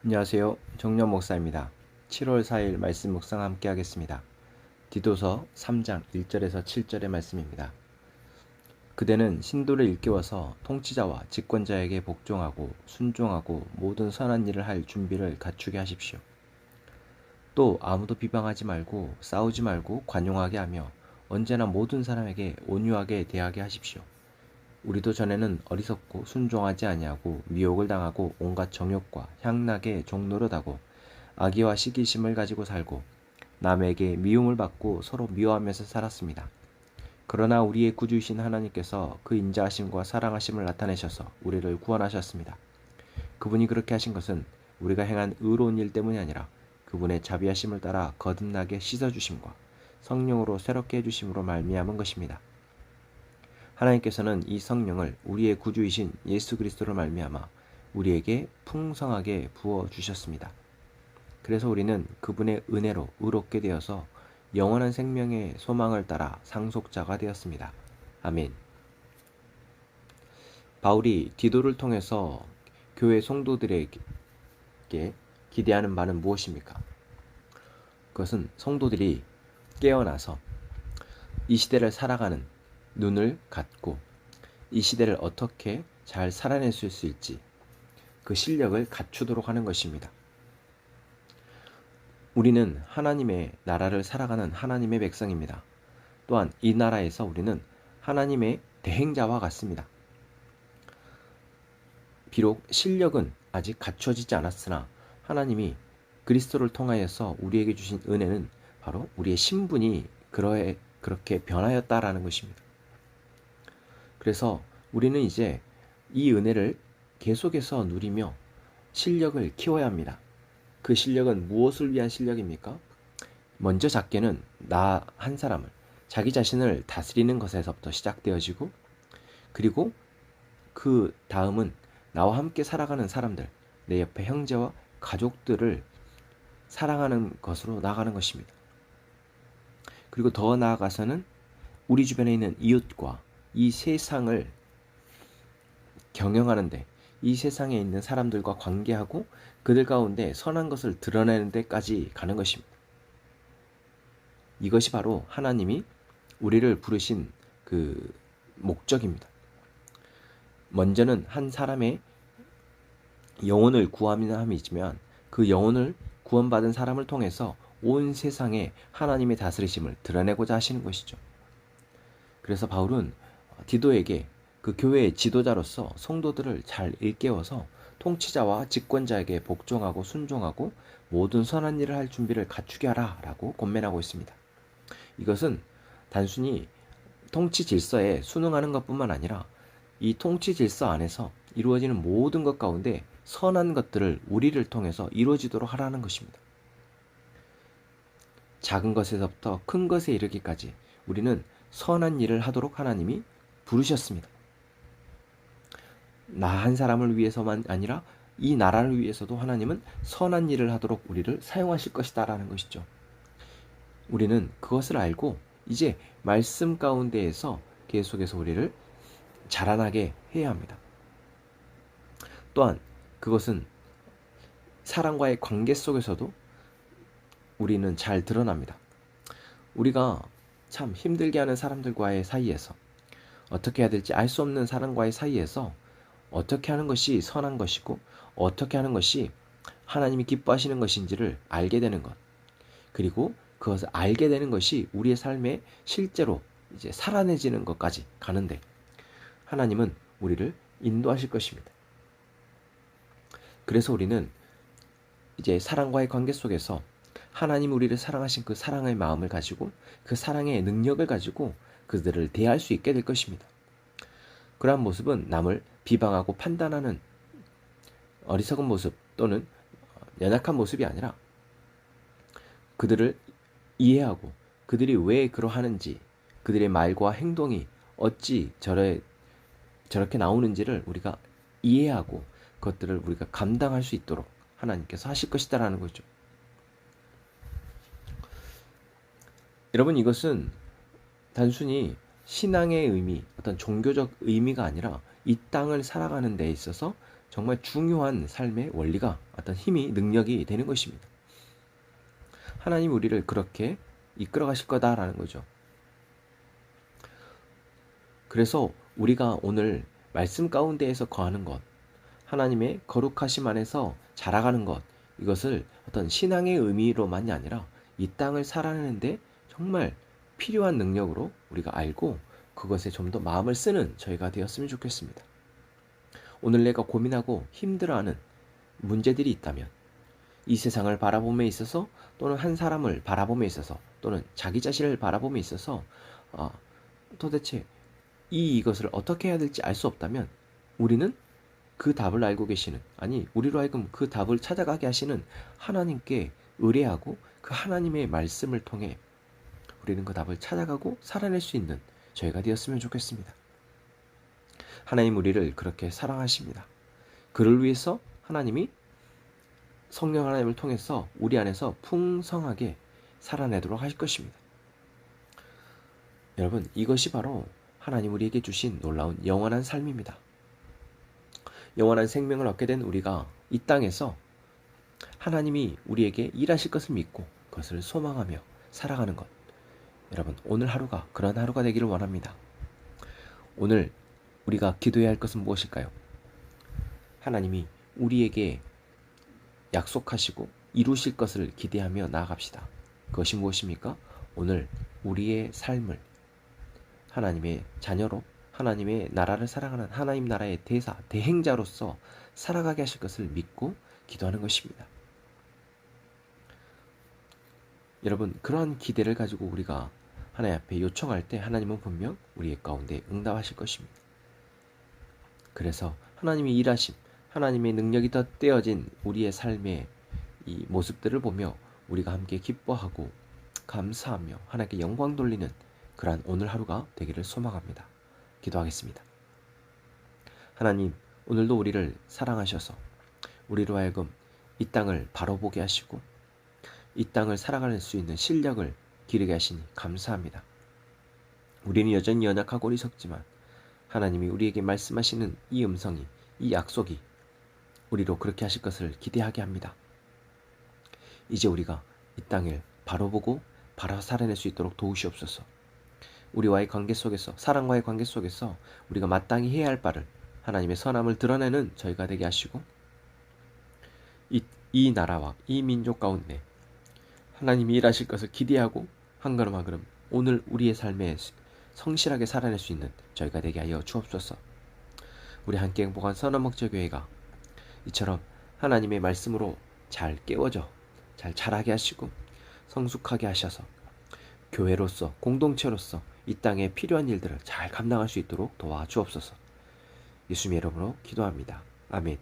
안녕하세요. 정년 목사입니다. 7월 4일 말씀 묵상 함께 하겠습니다. 디도서 3장 1절에서 7절의 말씀입니다. 그대는 신도를 일깨워서 통치자와 집권자에게 복종하고 순종하고 모든 선한 일을 할 준비를 갖추게 하십시오. 또 아무도 비방하지 말고 싸우지 말고 관용하게 하며 언제나 모든 사람에게 온유하게 대하게 하십시오. 우리도 전에는 어리석고 순종하지 아니하고 미혹을 당하고 온갖 정욕과 향락에 종노릇하고 악의와 시기심을 가지고 살고 남에게 미움을 받고 서로 미워하면서 살았습니다. 그러나 우리의 구주이신 하나님께서 그 인자하심과 사랑하심을 나타내셔서 우리를 구원하셨습니다. 그분이 그렇게 하신 것은 우리가 행한 의로운 일 때문이 아니라 그분의 자비하심을 따라 거듭나게 씻어주심과 성령으로 새롭게 해주심으로 말미암은 것입니다. 하나님께서는 이 성령을 우리의 구주이신 예수 그리스도로 말미암아 우리에게 풍성하게 부어 주셨습니다. 그래서 우리는 그분의 은혜로 의롭게 되어서 영원한 생명의 소망을 따라 상속자가 되었습니다. 아멘. 바울이 디도를 통해서 교회 성도들에게 기대하는 바는 무엇입니까? 그것은 성도들이 깨어나서 이 시대를 살아가는 눈을 갖고 이 시대를 어떻게 잘 살아낼 수 있을지 그 실력을 갖추도록 하는 것입니다. 우리는 하나님의 나라를 살아가는 하나님의 백성입니다. 또한 이 나라에서 우리는 하나님의 대행자와 같습니다. 비록 실력은 아직 갖춰지지 않았으나 하나님이 그리스도를 통하여서 우리에게 주신 은혜는 바로 우리의 신분이 그렇게 변하였다라는 것입니다. 그래서 우리는 이제 이 은혜를 계속해서 누리며 실력을 키워야 합니다. 그 실력은 무엇을 위한 실력입니까? 먼저 작게는 나 한 사람을 자기 자신을 다스리는 것에서부터 시작되어지고 그리고 그 다음은 나와 함께 살아가는 사람들, 내 옆에 형제와 가족들을 사랑하는 것으로 나아가는 것입니다. 그리고 더 나아가서는 우리 주변에 있는 이웃과 이 세상을 경영하는데 이 세상에 있는 사람들과 관계하고 그들 가운데 선한 것을 드러내는 데까지 가는 것입니다. 이것이 바로 하나님이 우리를 부르신 그 목적입니다. 먼저는 한 사람의 영혼을 구함이지만 그 영혼을 구원받은 사람을 통해서 온 세상에 하나님의 다스리심을 드러내고자 하시는 것이죠. 그래서 바울은 디도에게 그 교회의 지도자로서 성도들을 잘 일깨워서 통치자와 집권자에게 복종하고 순종하고 모든 선한 일을 할 준비를 갖추게 하라 라고 권면하고 있습니다. 이것은 단순히 통치 질서에 순응하는 것뿐만 아니라 이 통치 질서 안에서 이루어지는 모든 것 가운데 선한 것들을 우리를 통해서 이루어지도록 하라는 것입니다. 작은 것에서부터 큰 것에 이르기까지 우리는 선한 일을 하도록 하나님이 부르셨습니다. 나 한 사람을 위해서만 아니라 이 나라를 위해서도 하나님은 선한 일을 하도록 우리를 사용하실 것이다 라는 것이죠. 우리는 그것을 알고 이제 말씀 가운데에서 계속해서 우리를 자라나게 해야 합니다. 또한 그것은 사람과의 관계 속에서도 우리는 잘 드러납니다. 우리가 참 힘들게 하는 사람들과의 사이에서 어떻게 해야 될지 알 수 없는 사람과의 사이에서 어떻게 하는 것이 선한 것이고 어떻게 하는 것이 하나님이 기뻐하시는 것인지를 알게 되는 것, 그리고 그것을 알게 되는 것이 우리의 삶에 실제로 이제 살아내지는 것까지 가는데 하나님은 우리를 인도하실 것입니다. 그래서 우리는 이제 사랑과의 관계 속에서 하나님 우리를 사랑하신 그 사랑의 마음을 가지고 그 사랑의 능력을 가지고 그들을 대할 수 있게 될 것입니다. 그러한 모습은 남을 비방하고 판단하는 어리석은 모습 또는 연약한 모습이 아니라 그들을 이해하고 그들이 왜 그러하는지 그들의 말과 행동이 어찌 저렇게 나오는지를 우리가 이해하고 그것들을 우리가 감당할 수 있도록 하나님께서 하실 것이다라는 거죠. 여러분, 이것은 단순히 신앙의 의미, 어떤 종교적 의미가 아니라 이 땅을 살아가는 데 있어서 정말 중요한 삶의 원리가 어떤 힘이 능력이 되는 것입니다. 하나님 우리를 그렇게 이끌어 가실 거다라는 거죠. 그래서 우리가 오늘 말씀 가운데에서 거하는 것, 하나님의 거룩하심 안에서 자라가는 것, 이것을 어떤 신앙의 의미로만이 아니라 이 땅을 살아내는데 정말 필요한 능력으로 우리가 알고 그것에 좀 더 마음을 쓰는 저희가 되었으면 좋겠습니다. 오늘 내가 고민하고 힘들어하는 문제들이 있다면 이 세상을 바라봄에 있어서 또는 한 사람을 바라봄에 있어서 또는 자기 자신을 바라봄에 있어서 도대체 이것을 어떻게 해야 될지 알 수 없다면 우리는 그 답을 알고 계시는, 아니 우리로 하여금 그 답을 찾아가게 하시는 하나님께 의뢰하고 그 하나님의 말씀을 통해 우리는 그 답을 찾아가고 살아낼 수 있는 저희가 되었으면 좋겠습니다. 하나님 우리를 그렇게 사랑하십니다. 그를 위해서 하나님이 성령 하나님을 통해서 우리 안에서 풍성하게 살아내도록 하실 것입니다. 여러분, 이것이 바로 하나님 우리에게 주신 놀라운 영원한 삶입니다. 영원한 생명을 얻게 된 우리가 이 땅에서 하나님이 우리에게 일하실 것을 믿고 그것을 소망하며 살아가는 것, 여러분 오늘 하루가 그런 하루가 되기를 원합니다. 오늘 우리가 기도해야 할 것은 무엇일까요? 하나님이 우리에게 약속하시고 이루실 것을 기대하며 나아갑시다. 그것이 무엇입니까? 오늘 우리의 삶을 하나님의 자녀로 하나님의 나라를 사랑하는 하나님 나라의 대행자로서 살아가게 하실 것을 믿고 기도하는 것입니다. 여러분, 그러한 기대를 가지고 우리가 하나님 앞에 요청할 때 하나님은 분명 우리의 가운데 응답하실 것입니다. 그래서 하나님의 일하심, 하나님의 능력이 덧대어진 우리의 삶의 이 모습들을 보며 우리가 함께 기뻐하고 감사하며 하나님께 영광 돌리는 그러한 오늘 하루가 되기를 소망합니다. 기도하겠습니다. 하나님, 오늘도 우리를 사랑하셔서 우리로 하여금 이 땅을 바로 보게 하시고 이 땅을 살아갈 수 있는 실력을 기르게 하시니 감사합니다. 우리는 여전히 연약하고 어리석지만 하나님이 우리에게 말씀하시는 이 음성이, 이 약속이 우리로 그렇게 하실 것을 기대하게 합니다. 이제 우리가 이 땅을 바로 보고 바로 살아낼 수 있도록 도우시옵소서. 우리와의 관계 속에서, 사랑과의 관계 속에서 우리가 마땅히 해야 할 바를 하나님의 선함을 드러내는 저희가 되게 하시고 이 나라와 이 민족 가운데 하나님이 일하실 것을 기대하고 한 걸음 한 걸음 오늘 우리의 삶에 성실하게 살아낼 수 있는 저희가 되게 하여 주옵소서. 우리 함께 행복한 선한목자교회가 이처럼 하나님의 말씀으로 잘 깨워져 잘 자라게 하시고 성숙하게 하셔서 교회로서 공동체로서 이 땅에 필요한 일들을 잘 감당할 수 있도록 도와주옵소서. 예수님의 이름으로 기도합니다. 아멘.